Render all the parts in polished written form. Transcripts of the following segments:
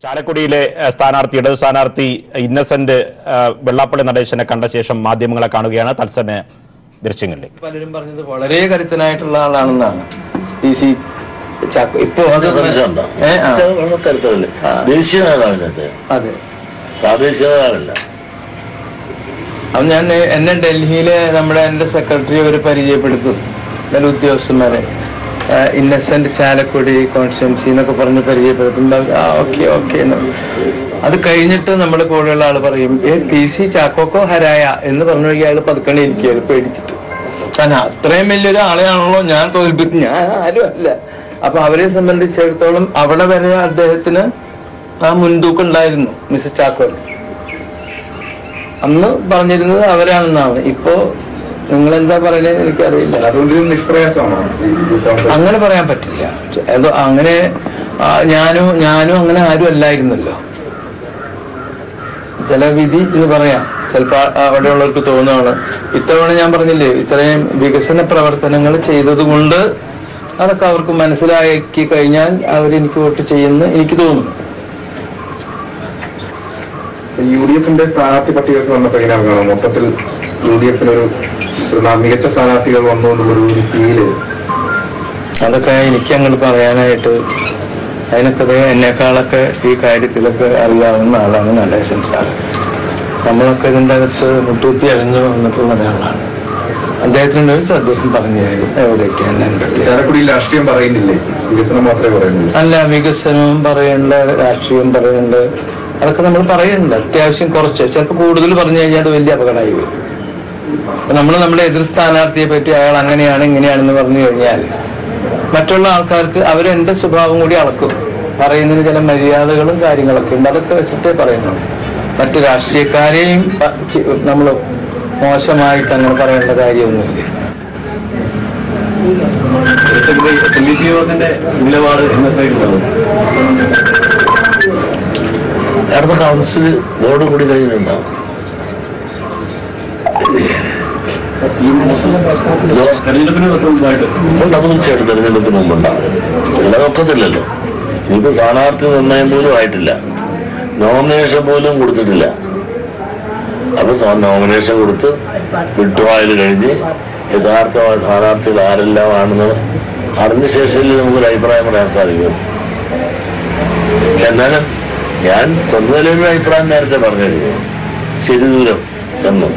ചാലക്കുടിയിലെ ഇടതു സ്ഥാനാർത്ഥി ഇന്നസെന്റ് വെള്ളാപ്പള്ളി നടേശനെ കണ്ട ശേഷം മാധ്യമങ്ങളെ കാണുകയാണ്. തത്സമയ ദൃശ്യങ്ങളിൽ പലരും പറഞ്ഞത് വളരെ കരുത്തനായിട്ടുള്ള ആളാണെന്നാണ്. ഇപ്പോ ദേശീയ നേതാവിനകത്ത് അതെ പ്രാദേശിക നേതാവല്ല. അപ്പൊ ഞാൻ എന്നെ ഡൽഹിയിലെ എന്റെ സെക്രട്ടറി അവർ പരിചയപ്പെടുത്തും, നല്ല ഉദ്യോഗസ്ഥന്മാരെ. ഇന്നസെന്റ് ചാലക്കുടി കോൺസ്റ്റിറ്റ്യുവൻസി എന്നൊക്കെ പറഞ്ഞ് പരിചയപ്പെടുത്തുമ്പോൾ ഓക്കെ ഓക്കെ എന്ന്. അത് കഴിഞ്ഞിട്ട് നമ്മുടെ കൂടെയുള്ള ആള് പറയും PC ചാക്കോക്കോ ഹരായ എന്ന് പറഞ്ഞു കഴിഞ്ഞാൽ അയാൾ പതുക്കണി ഇരിക്കുകയാണ് പേടിച്ചിട്ട്. കാരണം അത്രയും വലിയൊരു ആളെയാണല്ലോ ഞാൻ തോൽപ്പിക്കും, ഞാൻ ആരും അല്ല. അപ്പൊ അവരെ സംബന്ധിച്ചിടത്തോളം അവിടെ വരെ അദ്ദേഹത്തിന് ആ മുൻതൂക്കം ഉണ്ടായിരുന്നു. മിസ്റ്റർ ചാക്കോ അന്ന് പറഞ്ഞിരുന്നത് അവരാണെന്നാണ്. ഇപ്പോ നിങ്ങൾ എന്താ പറയുന്നത് എനിക്കറിയില്ല. അതുകൊണ്ട് നിഷ്പ്രയാസമാണോ? അങ്ങനെ പറയാൻ പറ്റില്ല. അങ്ങനെ ഞാനും അങ്ങനെ ആരും അല്ലായിരുന്നല്ലോ. ചില വിധി എന്ന് പറയാം. ചിലപ്പോ അവിടെയുള്ളവർക്ക് തോന്നുകയാണ്. ഇത്തവണ ഞാൻ പറഞ്ഞില്ലേ, ഇത്രയും വികസന പ്രവർത്തനങ്ങൾ ചെയ്തത് കൊണ്ട് അതൊക്കെ അവർക്ക് മനസ്സിലാക്കി കഴിഞ്ഞാൽ അവരെനിക്ക് വോട്ട് ചെയ്യുമെന്ന് എനിക്ക് തോന്നുന്നു. UDF-ന്റെ സ്ഥാനാർത്ഥി പട്ടികൾക്ക് വന്നപ്പോ എങ്ങനെയാണ് മൊത്തത്തിൽ UDF-നൊരു മികച്ച സ്ഥാനാർത്ഥികൾ വന്നു എന്നുള്ളൊരു ഫീല്? അതൊക്കെ എനിക്ക് അങ്ങോട്ട് പറയാനായിട്ട് അതിനൊക്കെ എന്നെക്കാളൊക്കെ ഈ കാര്യത്തിലൊക്കെ അറിയാവുന്ന ആളാണ് നടേശൻ സാർ. നമ്മളൊക്കെ ഇതിൻ്റെ അകത്ത് മുട്ടൂത്തി അഴിഞ്ഞു വന്നിട്ടുള്ള ഒരാളാണ്. അദ്ദേഹത്തിൻ്റെ അദ്ദേഹം പറഞ്ഞു തരും എവിടെയൊക്കെയാണ് എന്തൊക്കെ. ചാലക്കുടിയിൽ രാഷ്ട്രീയം പറയുന്നില്ലേ, വികസനം മാത്രമേ പറയുന്നുള്ളൂ? അല്ല, വികസനവും പറയേണ്ട, രാഷ്ട്രീയം പറയേണ്ട, അതൊക്കെ നമ്മൾ പറയുന്നുണ്ട്. അത്യാവശ്യം കുറച്ച്, ചിലപ്പോൾ കൂടുതൽ പറഞ്ഞു കഴിഞ്ഞാൽ അത് വലിയ അപകടമായി വരും. നമ്മൾ നമ്മുടെ എതിർ സ്ഥാനാർത്ഥിയെ പറ്റി അയാൾ അങ്ങനെയാണ് ഇങ്ങനെയാണെന്ന് പറഞ്ഞു കഴിഞ്ഞാൽ മറ്റുള്ള ആൾക്കാർക്ക് അവരെന്റെ സ്വഭാവം കൂടി അളക്കും. പറയുന്നതിന് ചില മര്യാദകളും കാര്യങ്ങളൊക്കെ ഉണ്ട്. അതൊക്കെ വെച്ചിട്ടേ പറയുന്നുള്ളൂ. മറ്റു രാഷ്ട്രീയക്കാരെയും നമ്മൾ മോശമായിട്ട് അങ്ങനെ പറയേണ്ട കാര്യമൊന്നുമില്ല. നിലപാട് അടുത്ത കൗൺസിൽ ബോർഡ് കൂടി കഴിഞ്ഞിട്ടുണ്ടാവും. തീർച്ചയായിട്ടും തെരഞ്ഞെടുപ്പിന് മുമ്പുണ്ടാവും. ഇതൊക്കത്തില്ലല്ലോ. ഇനിയിപ്പോ സ്ഥാനാർത്ഥി നിർണയം പോലും ആയിട്ടില്ല, നോമിനേഷൻ പോലും കൊടുത്തിട്ടില്ല. അപ്പൊ നോമിനേഷൻ കൊടുത്ത് വിട്ടുവായൽ കഴിഞ്ഞ് യഥാർത്ഥമായ സ്ഥാനാർത്ഥികൾ ആരെല്ലാം ആണെന്ന് അറിഞ്ഞ ശേഷമല്ലേ നമുക്കൊരു അഭിപ്രായം പറയാൻ സാധിക്കും. പക്ഷെ എന്നാലും ഞാൻ സ്വന്തം നിലയിലൊരു അഭിപ്രായം നേരത്തെ പറഞ്ഞിരുന്നു, ശരി ദൂരം എന്നും.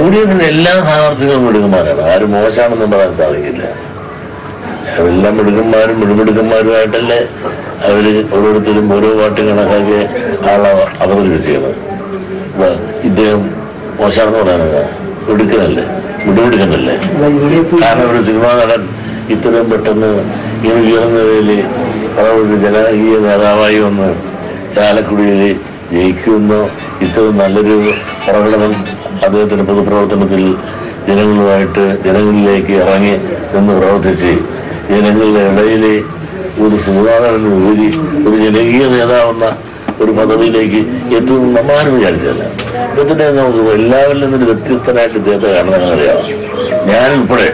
UDF-ന്റെ എല്ലാ സ്ഥാനാർത്ഥികളും മിടുക്കന്മാരാണ്. ആരും മോശമാണെന്നും പറയാൻ സാധിക്കില്ല. അവരെല്ലാം മിടുക്കന്മാരുമായിട്ടല്ലേ അവര് ഓരോരുത്തരും ഓരോ പാർട്ടി കണക്കാക്കി ആളെ അവതരിപ്പിച്ചത്. ഇദ്ദേഹം മോശമാണെന്ന് പറയാനല്ല, മിടുക്കനല്ലേ. കാരണം ഒരു സിനിമാ നടൻ ഇത്രയും പെട്ടെന്ന് ഇങ്ങനെ ഉയർന്ന നിലയിൽ ഒരു ജനകീയ നേതാവായി വന്ന് ചാലക്കുടിയിൽ ജയിക്കുമെന്നോ, ഇത്രയും നല്ലൊരു പ്രകടനം അദ്ദേഹത്തിന്റെ പൊതുപ്രവർത്തനത്തിൽ ജനങ്ങളിലേക്ക് ഇറങ്ങി നിന്ന് പ്രവർത്തിച്ച് ജനങ്ങളുടെ ഇടയിൽ ഒരു സിനിമാനടനുപരി ഒരു ജനകീയ നേതാവെന്ന ഒരു പദവിയിലേക്ക് എത്തുമെന്ന് നമ്മളാരും വിചാരിച്ചല്ല. ഇപ്പത്തന്നെ നമുക്ക് എല്ലാവരിൽ നിന്നൊരു വ്യത്യസ്തനായിട്ട് ഇദ്ദേഹത്തെ കാണുന്നറിയാം. ഞാനുൾപ്പെടെ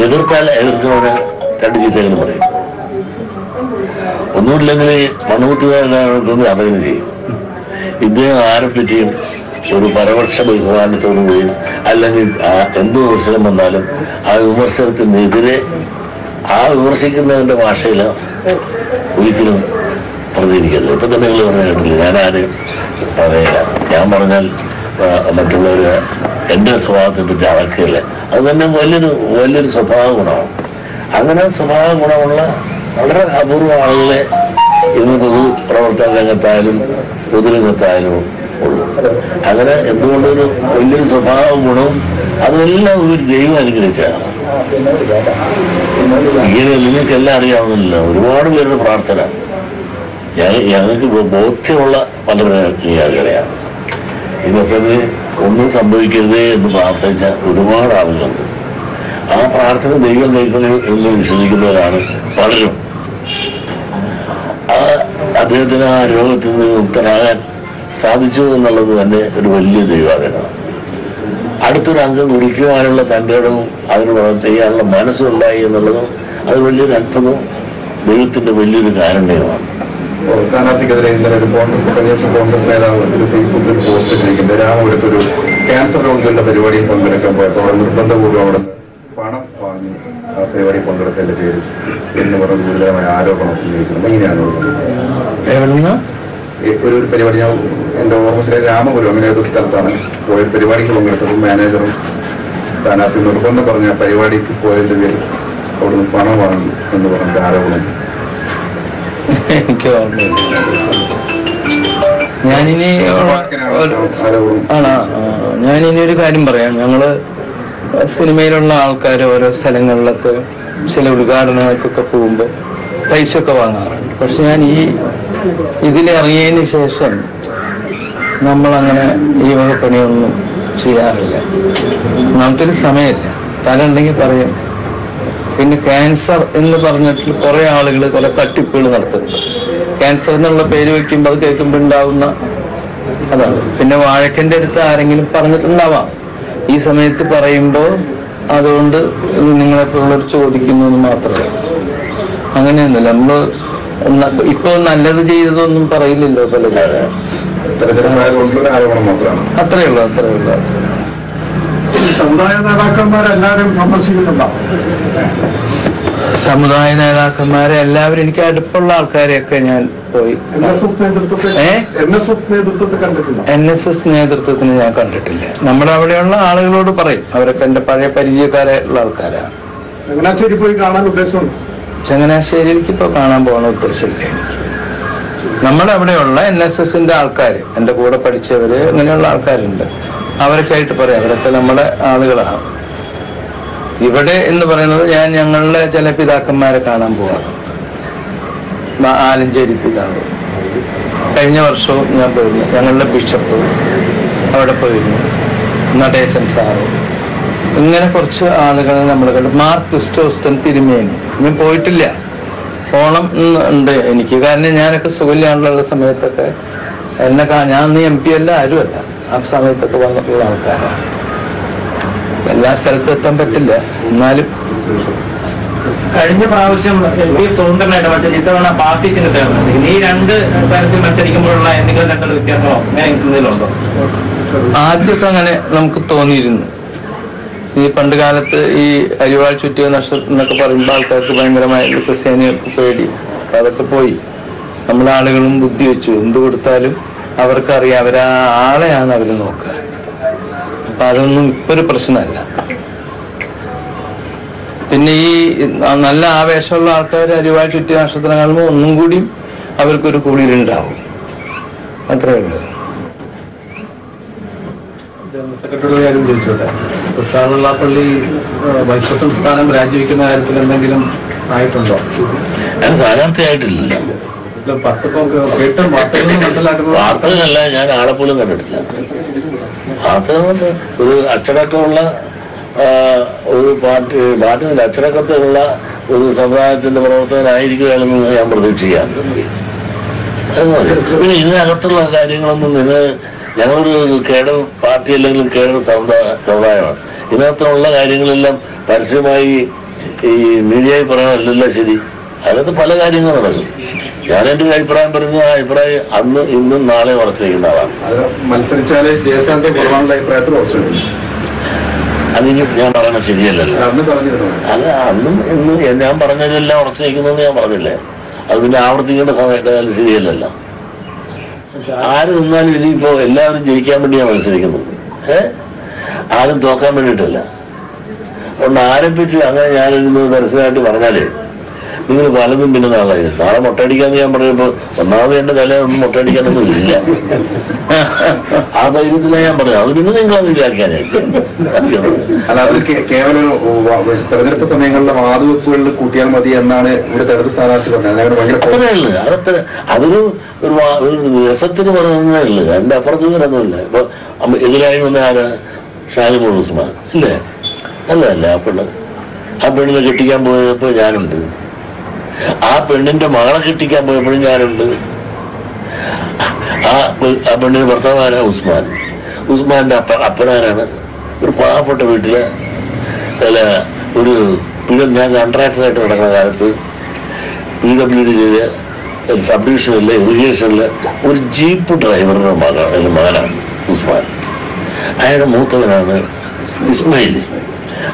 എതിർക്കുന്നവരെ രണ്ട് ചീത്തകളും പറയും. ഒന്നുമില്ലെങ്കിൽ മണ്ണുകുത്തുകാരനാണെങ്കിൽ അതങ്ങനെ ചെയ്യും. ഇദ്ദേഹം ആരെപ്പറ്റിയും ഒരു പരപക്ഷ ബഹുമാനത്തോടുകൂടിയും അല്ലെങ്കിൽ എന്ത് വിമർശനം വന്നാലും ആ വിമർശനത്തിനെതിരെ ആ വിമർശിക്കുന്നവന്റെ ഭാഷയിൽ ഒരിക്കലും പ്രതികരിക്കരുത്. ഇപ്പൊ തന്നെ നിങ്ങൾ പറഞ്ഞ കേട്ടില്ല, ഞാനാരും പറയില്ല. ഞാൻ പറഞ്ഞാൽ മറ്റുള്ളവർ എൻ്റെ സ്വഭാവത്തെ പറ്റി അളക്കില്ല. അത് തന്നെ വലിയൊരു സ്വഭാവ ഗുണമാണ്. അങ്ങനെ സ്വഭാവ ഗുണമുള്ള വളരെ അപൂർവ ആളുകളെ ഇന്ന് പൊതുപ്രവർത്തന രംഗത്തായാലും പൊതുരംഗത്തായാലും ഉള്ളൂ. അങ്ങനെ എന്തുകൊണ്ടൊരു വലിയൊരു സ്വഭാവ ഗുണവും അതുമെല്ലാം ഒരു ദൈവം അനുഗ്രഹിച്ചാണ്. ഇങ്ങനെ നിങ്ങൾക്കെല്ലാം അറിയാവുന്നില്ല, ഒരുപാട് പേരുടെ പ്രാർത്ഥന ഞങ്ങൾക്ക് ബോധ്യമുള്ള പലരുടെ അറിയാം. ഇന്നസെന്റ് ഒന്നും സംഭവിക്കരുതേ എന്ന് പ്രാർത്ഥിച്ച ഒരുപാട് ആളുകളുണ്ട്. ആ പ്രാർത്ഥന ദൈവം കൈക്കൊള്ളും എന്ന് വിശ്വസിക്കുന്നവരാണ് പലരും. അദ്ദേഹത്തിന് ആ രോഗത്തിൽ നിന്ന് മുക്തനാകാൻ സാധിച്ചു എന്നുള്ളത് തന്നെ ഒരു വലിയ ദൈവാധീനമാണ്. അടുത്തൊരു അംഗം കുറിക്കുവാനുള്ള തൻ്റെ ഇടവും അതിന് ചെയ്യാനുള്ള മനസ്സുണ്ടായി എന്നുള്ളതും അത് വലിയൊരു അത്ഭുതവും ദൈവത്തിന്റെ വലിയൊരു കാരുണ്യമാണ്. സ്ഥാനാർത്ഥിക്കെതിരെ ഇന്നലെ ഒരു കോൺഗ്രസ് നേതാവ് ഒരു ഫേസ്ബുക്കിൽ പോസ്റ്റ് ഇട്ടിരിക്കുന്നത് രാമപുരത്തൊരു ക്യാൻസർ രോഗികളുടെ പരിപാടിയിൽ പങ്കെടുക്കാൻ പോയപ്പോൾ അവിടെ നിർബന്ധപൂർവ്വം അവിടെ പണം വാങ്ങി ആ പരിപാടിയിൽ പങ്കെടുത്തതിന്റെ പേര് എന്ന് പറഞ്ഞ ഗുരുതരമായ ആരോപണം ഉന്നയിക്കുന്നത്. എങ്ങനെയാണ് ഒരു പരിപാടി ഞാൻ എന്റെ ഓർമ്മ രാമപുരം അങ്ങനെ ഏതൊരു സ്ഥലത്താണ് പോയ പരിപാടിക്ക് പങ്കെടുത്തപ്പോൾ മാനേജറും സ്ഥാനാർത്ഥി നിർബന്ധം പറഞ്ഞ ആ പരിപാടിക്ക് പോയതിന്റെ പേരിൽ അവിടുന്ന് പണം വാങ്ങി എന്ന് പറഞ്ഞ ആരോപണം എനിക്ക് ഓർമ്മയില്ല. ഞാനിനി ഒരു കാര്യം പറയാം. ഞങ്ങള് സിനിമയിലുള്ള ആൾക്കാർ ഓരോ സ്ഥലങ്ങളിലൊക്കെ ചില ഉദ്ഘാടനങ്ങൾക്കൊക്കെ പോകുമ്പോൾ പൈസ ഒക്കെ വാങ്ങാറുണ്ട്. പക്ഷെ ഞാൻ ഇതിലിറങ്ങിയതിന് ശേഷം നമ്മളങ്ങനെ ഈ വക പണിയൊന്നും ചെയ്യാറില്ല. നമുക്കൊരു സമയമില്ല. തല ഉണ്ടെങ്കിൽ പറയും. പിന്നെ ക്യാൻസർ എന്ന് പറഞ്ഞിട്ട് കുറെ ആളുകൾ കുറെ തട്ടിപ്പുകൾ നടത്തുന്നുണ്ട്. ക്യാൻസർ എന്നുള്ള പേര് വെക്കുമ്പോൾ അത് കേൾക്കുമ്പോൾ ഉണ്ടാവുന്ന അതാണ്. പിന്നെ വാഴക്കൻ്റെ അടുത്ത് ആരെങ്കിലും പറഞ്ഞിട്ടുണ്ടാവാം. ഈ സമയത്ത് പറയുമ്പോൾ അതുകൊണ്ട് നിങ്ങളെപ്പോലുള്ളവർ ചോദിക്കുന്നു എന്ന് മാത്രമേ. അങ്ങനെയൊന്നുമില്ല. നമ്മള് ഇപ്പൊ നല്ലത് ചെയ്തതൊന്നും പറയില്ലല്ലോ പലരും. അത്രേ ഉള്ളൂ. സമുദായ നേതാക്കന്മാരെല്ലാവരും സന്ദർശിക്കുന്നുണ്ടോ? സമുദായ നേതാക്കന്മാരെ എല്ലാവരും എനിക്ക് അടുപ്പുള്ള ആൾക്കാരെയൊക്കെ ഞാൻ പോയി NSS നേതൃത്വത്തിന് ഞാൻ കണ്ടിട്ടില്ല. നമ്മുടെ അവിടെയുള്ള ആളുകളോട് പറയും. അവരൊക്കെ എന്റെ പഴയ പരിചയക്കാരുള്ള ആൾക്കാരാണ്. ചങ്ങനാശ്ശേരി പോയി കാണാൻ ഉദ്ദേശമുണ്ട്? ചങ്ങനാശ്ശേരിക്ക് ഇപ്പൊ കാണാൻ പോകുന്ന ഉദ്ദേശമില്ല എനിക്ക്. നമ്മുടെ അവിടെയുള്ള NSSന്റെ ആൾക്കാർ, എന്റെ കൂടെ പഠിച്ചവര്, അങ്ങനെയുള്ള ആൾക്കാരുണ്ട്. അവരൊക്കെ ആയിട്ട് പറയാം. അവരൊക്കെ നമ്മുടെ ആളുകളാണ്. ഇവിടെ എന്ന് പറയുന്നത് ഞങ്ങളുടെ ചില പിതാക്കന്മാരെ കാണാൻ പോവാറ്. ആലഞ്ചേരി പിതാവ് കഴിഞ്ഞ വർഷവും ഞാൻ പോയിരുന്നു. ഞങ്ങളുടെ ബിഷപ്പ് അവിടെ പോയിരുന്നു. നടേശൻ സാറ്, ഇങ്ങനെ കുറച്ച് ആളുകളെ നമ്മൾ കണ്ടു. മാർക്ക് ക്രിസ്റ്റോസ്റ്റൻ തിരുമേനി ഞാൻ പോയിട്ടില്ല. പോണം ഉണ്ട് എനിക്ക്. കാരണം ഞാനൊക്കെ സുഖമില്ലാണ്ടുള്ള സമയത്തൊക്കെ എന്നെ ഞാൻ അന്ന് MP അല്ല, ആരുമല്ല. ആ സമയത്തൊക്കെ വന്നിട്ടുള്ള ആൾക്കാരാണ്. എല്ലാ സ്ഥലത്തും എത്താൻ പറ്റില്ല. എന്നാലും കഴിഞ്ഞ പ്രാവശ്യം സ്വതന്ത്രനായിട്ട് മത്സരിച്ചു, ഇത്തവണ പാർട്ടി ചിഹ്നത്തിലാണ് മത്സരിക്കുന്നത്. ഈ രണ്ട് തരത്തിൽ മത്സരിക്കുമ്പോഴുള്ള എന്തെങ്കിലും തരത്തിലുള്ള വ്യത്യാസമോ എന്തെങ്കിലുണ്ടോ? ആദ്യമൊക്കെ അങ്ങനെ നമുക്ക് തോന്നിയിരുന്നു. ഈ പണ്ട് കാലത്ത് ഈ അരിവാൾ ചുറ്റിയ നക്ഷത്രം എന്നൊക്കെ പറയുമ്പോൾ ആൾക്കാർക്ക് ഭയങ്കരമായ ക്രിസ്ത്യാനികൾക്ക് പേടി. അതൊക്കെ പോയി. നമ്മളെ ആളുകളും ബുദ്ധി വെച്ചു. എന്ത് കൊടുത്താലും അവർക്കറിയാം അവരാ ആളെയാണ് അവർ നോക്കുക. അപ്പൊ അതൊന്നും ഇപ്പൊ ഒരു പ്രശ്നമല്ല. പിന്നെ ഈ നല്ല ആവേശമുള്ള ആൾക്കാർ അരിവാൾ ചുറ്റിയ നക്ഷത്രം കാണുമ്പോൾ ഒന്നും കൂടി അവർക്കൊരു കുളിരുണ്ടാവും. അത്രേ ഉള്ളൂ. ജനറൽ സെക്രട്ടറിയുടെ കാര്യം ചോദിച്ചോട്ടെ. തുഷാറുള്ളാപ്പള്ളി വൈസ് പ്രസിഡന്റ് സ്ഥാനം രാജിവെക്കുന്ന കാര്യത്തിൽ എന്തെങ്കിലും ആയിട്ടുണ്ടോ? ഞാൻ സ്ഥാനാർത്ഥിയായിട്ടില്ല. വാർത്തകളല്ല, ഞാൻ ആളെ പോലും കണ്ടിട്ടില്ല. വാർത്തകളുണ്ട്. ഒരു അച്ചടക്കമുള്ള ഒരു പാർട്ടിയിൽ അച്ചടക്കത്തിലുള്ള ഒരു സമുദായത്തിന്റെ പ്രവർത്തകനായിരിക്കുകയാണെന്ന് ഞാൻ പ്രതീക്ഷിക്കാം. പിന്നെ ഇതിനകത്തുള്ള കാര്യങ്ങളൊന്നും ഞങ്ങളൊരു കേഡർ പാർട്ടി അല്ലെങ്കിൽ കേഡർ സമുദായമാണ്. ഇതിനകത്തുള്ള കാര്യങ്ങളെല്ലാം പരസ്യമായി ഈ മീഡിയയിൽ പറയണമല്ലല്ലോ ശരി. അതിനകത്ത് പല കാര്യങ്ങളും നടക്കും. ഞാൻ എൻ്റെ ഒരു അഭിപ്രായം പറഞ്ഞു. ആ അഭിപ്രായം അന്ന് ഇന്നും നാളെ ഉറച്ചിരിക്കുന്ന ആളാണ്. മത്സരിച്ചാല് ജയശാന്തി അഭിപ്രായത്തിൽ ഉറച്ചു. അതിന് ഞാൻ പറയണത് ശരിയല്ലല്ലോ. അത് അന്നും ഇന്നും ഞാൻ പറഞ്ഞതെല്ലാം ഉറച്ചു നിൽക്കുന്നു ഞാൻ പറഞ്ഞില്ലേ. അത് പിന്നെ ആവർത്തിക്കേണ്ട സമയത്ത് ശരിയല്ലല്ലോ. ആര് നിന്നാലും ഇനിയിപ്പോ എല്ലാവരും ജയിക്കാൻ വേണ്ടിയാണ് മത്സരിക്കുന്നത്. ആരും തോക്കാൻ വേണ്ടിയിട്ടല്ല. അതുകൊണ്ട് ആരെപ്പറ്റി അങ്ങനെ ഞാനിരുന്ന് പരസ്യമായിട്ട് പറഞ്ഞാലേ നിങ്ങൾ പലതും പിന്നെ നാളെ മുട്ടടിക്കാന്ന് ഞാൻ പറഞ്ഞപ്പോ ഒന്നാമത് എന്റെ തലയൊന്നും മുട്ടടിക്കാനൊന്നും ഇല്ല. ആ ധൈര്യത്തിലാണ് ഞാൻ പറഞ്ഞത്. അത് പിന്നെ നിങ്ങൾ അത് വ്യാഖ്യാനിക്കും. അല്ല, അത് കേവലം തെരഞ്ഞെടുപ്പ് സമയങ്ങളിലെ വാതുവെപ്പുകളിൽ കൂട്ടിയാൽ മതി എന്നാണ് ഇവിടെ തെരഞ്ഞെടുപ്പ് സ്ഥാനാർത്ഥി പറഞ്ഞത്. അത്രേ ഉള്ളു. അതൊരു രസത്തിന് പറയുന്നതേ ഉള്ളു. അതിന്റെ അപ്പുറത്ത് വരുന്നില്ല. ഇപ്പൊ എതിരായി വന്ന ആരാ? ഷാനിമോൾ ഉസ്മാൻ ഇല്ലേ? നല്ലതല്ലേ ആ പെണ്ണ്? ആ പെണ്ണിനെ കെട്ടിക്കാൻ പോയപ്പോ ഞാനുണ്ട്. ആ പെണ്ണിന്റെ മകളെ കെട്ടിക്കാൻ പോയപ്പോഴും ഞാനുണ്ട്. ആ പെണ്ണിന് ഭർത്താവാരാ? ഉസ്മാന്റെ അപ്പനാരാണ്? ഒരു പാവപ്പെട്ട വീട്ടില് അല്ല ഒരു ഞാൻ കോൺട്രാക്ടറായിട്ട് നടക്കുന്ന കാലത്ത് PWD സബ് ഡിവിഷനിലെ ഇറിഗേഷനിൽ ഒരു ജീപ്പ് ഡ്രൈവറുടെ മകനാണ് ഉസ്മാൻ. അയാളുടെ മൂത്തവനാണ് ഇസ്മായിൽ.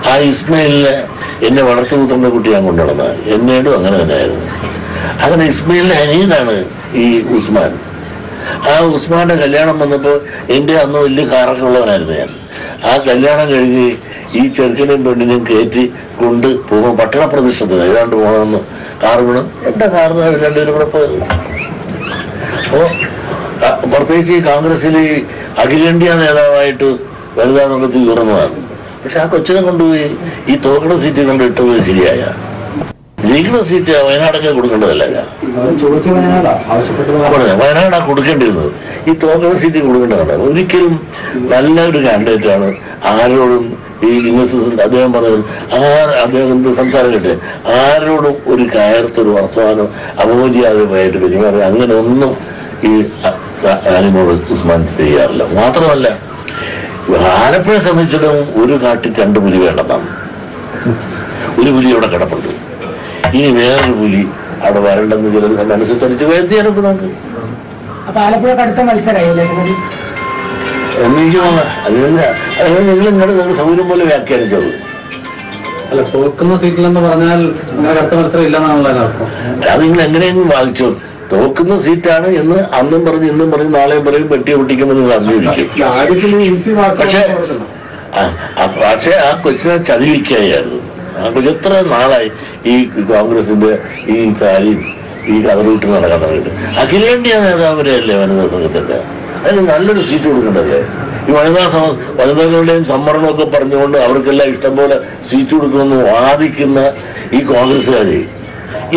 ആ ഇസ്മായിലിനെ എന്നെ വളർത്തുപുത്രൻ്റെ കുട്ടി ഞാൻ കൊണ്ടു നടന്നത്. എന്നോടും അങ്ങനെ തന്നെയായിരുന്നു. അങ്ങനെ ഇസ്മായിലിന്റെ അനിയനാണ് ഈ ഉസ്മാൻ. ആ ഉസ്മാന്റെ കല്യാണം വന്നപ്പോൾ എൻ്റെ അന്ന് വലിയ കാറൊക്കെ ഉള്ളവനായിരുന്നു ഞാൻ. ആ കല്യാണം കഴിഞ്ഞ് ഈ ചെറുക്കനെയും പെണ്ണിനെയും കയറ്റി കൊണ്ട് പോകുമ്പോൾ പട്ടണ പ്രദേശത്തിന് ഏതാണ്ട് പോകണമെന്ന് കാറ് വേണം. എൻ്റെ കാറിന് രണ്ടുപേരും കൂടെ പോയത്. അപ്പോൾ പ്രത്യേകിച്ച് ഈ കോൺഗ്രസിൽ അഖിലേന്ത്യാ നേതാവായിട്ട് വനിതാ സംഘത്തിൽ ഉയർന്നതാണ്. പക്ഷെ ആ കൊച്ചിനെ കൊണ്ടുപോയി ഈ തോക്കണ സീറ്റ് കൊണ്ട് ഇട്ടത് ശരിയായ ജയിക്കുന്ന സീറ്റ് വയനാടൊക്കെ കൊടുക്കേണ്ടതല്ല. വയനാടാ കൊടുക്കേണ്ടിരുന്നത്. ഈ തോക്കണ സീറ്റ് കൊടുക്കേണ്ടതാണ്. ഒരിക്കലും നല്ലൊരു കാൻഡിഡേറ്റാണ്. ആരോടും ഈ ഇന്നസെന്റ് അദ്ദേഹം പറഞ്ഞത് അദ്ദേഹം സംസാരം കേട്ടെ ആരോടും ഒരു കയർത്തൊരു വർത്തമാനം അപമര്യാദമായിട്ട് പെരുമാറി അങ്ങനെ ഒന്നും ഈ ആനിമോട് ഉസ്മാൻ ചെയ്യാറില്ല. മാത്രമല്ല ആലപ്പുഴയെ സംബന്ധിച്ചിടത്തോളം ഒരു കാട്ടിൽ 2 പുലി വേണ്ടെന്നാണ്. ഒരു പുലി അവിടെ കിടപ്പുണ്ട്. ഇനി വേറൊരു പുലി അവിടെ വരണ്ടെന്ന് ചിലർ മനസ്സിൽ തനിച്ച് വരുത്തിയാലൊക്കെ നമുക്ക് എനിക്ക് തോന്നുന്നത് നിങ്ങൾ നിങ്ങളുടെ സൗകര്യം പോലെ വ്യാഖ്യാനിച്ചോളൂ. അല്ല, തോക്കുന്ന സീറ്റിലെന്ന് പറഞ്ഞാൽ അടുത്ത മത്സരം ഇല്ലെന്നാണല്ലോ അർത്ഥം. അത് നിങ്ങൾ എങ്ങനെയെങ്കിലും വാങ്ങിച്ചോ. തോക്കുന്ന സീറ്റാണ് എന്ന് അന്നും പറഞ്ഞ് ഇന്നും പറഞ്ഞ് നാളെയും പറയും പെട്ടിയെ പൊട്ടിക്കുമ്പോൾ നിങ്ങൾ അറിഞ്ഞിരിക്കും. പക്ഷെ ആ കൊച്ചിനെ ചതിവിക്കായിരുന്നു. ആ കൊച്ചു എത്ര നാളായി ഈ കോൺഗ്രസിന്റെ ഈ ചാരിയും ഈ കഥവിട്ട് നടക്കാൻ തുടങ്ങിയിട്ട്. അഖിലേന്ത്യാ നേതാവിനെയല്ലേ വനിതാ സംഘത്തിന്റെ. അതിന് നല്ലൊരു സീറ്റ് കൊടുക്കണ്ടല്ലേ. ഈ വനിതകളുടെയും സംവരണമൊക്കെ പറഞ്ഞുകൊണ്ട് അവർക്കെല്ലാം ഇഷ്ടം പോലെ സീറ്റ് കൊടുക്കുമെന്ന് വാദിക്കുന്ന ഈ കോൺഗ്രസ്സുകാര്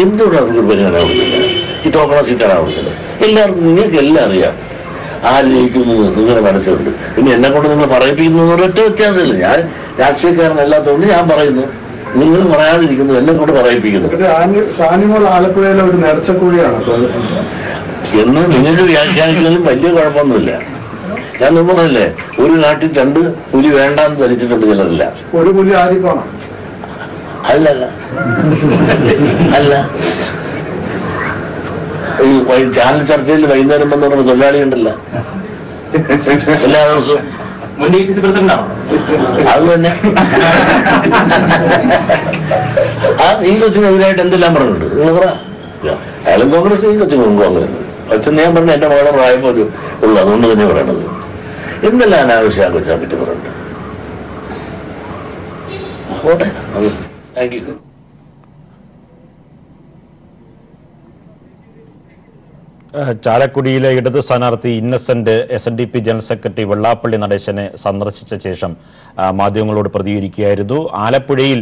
എന്തുകൊണ്ട് അവർക്കൊരു പരിഗണന കൊടുക്കില്ല? ഈ തോക്കണ സീറ്റാണ് കൊടുക്കുന്നത്. എല്ലാവർക്കും നിങ്ങൾക്ക് എല്ലാം അറിയാം ആര് ജയിക്കുന്നത് നിങ്ങളുടെ മനസ്സിലുണ്ട്. പിന്നെ എന്നെ കൊണ്ട് നിങ്ങൾ പറയിപ്പിക്കുന്ന ഒരൊറ്റ വ്യത്യാസമില്ല. ഞാൻ രാഷ്ട്രീയക്കാരനല്ലാത്തതുകൊണ്ട് ഞാൻ പറയുന്നു, നിങ്ങൾ പറയാതിരിക്കുന്നു, എന്നെ കൊണ്ട് പറയിപ്പിക്കുന്നു ആലപ്പുഴയിലെ ഒരു നേർച്ചക്കൂടിയാണ് എന്ന് നിങ്ങൾക്ക് വ്യാഖ്യാനിക്കുന്നതിലും വലിയ കുഴപ്പമൊന്നുമില്ല. ഞാൻ പറഞ്ഞല്ലേ, ഒരു നാട്ടിൽ 2 പുലി വേണ്ടാന്ന് ധരിച്ചിട്ടുണ്ട് ചിലരില്ല. ഒരു പുലി ആരിപ്പോണം അല്ലല്ല അല്ല ഈ ചാനൽ ചർച്ചയിൽ വൈകുന്നേരം വന്ന് പറഞ്ഞ തൊഴിലാളി ഉണ്ടല്ല എല്ലാ ദിവസവും അത് തന്നെ. ഈ കൊച്ചിനെതിരായിട്ട് എന്തെല്ലാം പറഞ്ഞിട്ടുണ്ട് നിങ്ങൾ പറ. അയാളും കോൺഗ്രസ്, ഈ കൊച്ചും കോൺഗ്രസ്. കൊച്ചെന്ന് ഞാൻ പറഞ്ഞ എന്റെ മകളുടെ പ്രായം പോലും ഉള്ളു. അതുകൊണ്ട് തന്നെ പറയണത് എന്തെല്ലാം അനാവശ്യം ആ കൊച്ചിനെ പറ്റി പറഞ്ഞിട്ടുണ്ട്. ഓട്ടെ, താങ്ക് യു. ചാലക്കുടിയിലെ ഇടത് സ്ഥാനാർത്ഥി Innocent SNDP general secretary Vellappally നടേശനെ സന്ദർശിച്ച ശേഷം മാധ്യമങ്ങളോട് പ്രതികരിക്കുകയായിരുന്നു. ആലപ്പുഴയിൽ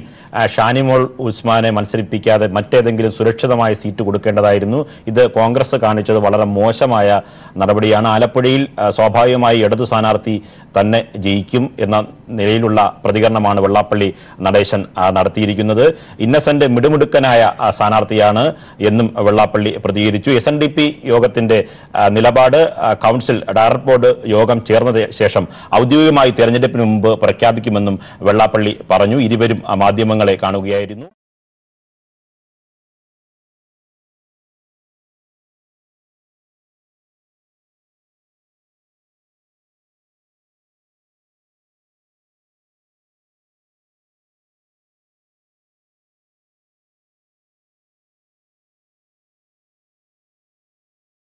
ഷാനിമോൾ ഉസ്മാനെ മത്സരിപ്പിക്കാതെ മറ്റേതെങ്കിലും സുരക്ഷിതമായ സീറ്റ് കൊടുക്കേണ്ടതായിരുന്നു. ഇത് കോൺഗ്രസ് കാണിച്ചത് വളരെ മോശമായ നടപടിയാണ്. ആലപ്പുഴയിൽ സ്വാഭാവികമായി ഇടത് സ്ഥാനാർത്ഥി തന്നെ ജയിക്കും എന്ന നിലയിലുള്ള പ്രതികരണമാണ് വെള്ളാപ്പള്ളി നടേശൻ നടത്തിയിരിക്കുന്നത്. ഇന്നസെന്റ് മിടുമിടുക്കനായ സ്ഥാനാർത്ഥിയാണ് എന്നും വെള്ളാപ്പള്ളി പ്രതികരിച്ചു. SNDP യോഗത്തിന്റെ നിലപാട് കൗൺസിൽ ഡയറക്ടർ ബോർഡ് യോഗം ചേർന്ന ശേഷം ഔദ്യോഗികമായി തെരഞ്ഞെടുപ്പിന് മുമ്പ് പ്രഖ്യാപിക്കുമെന്നും വെള്ളാപ്പള്ളി പറഞ്ഞു. ഇരുവരും മാധ്യമങ്ങളെ കാണുകയായിരുന്നു.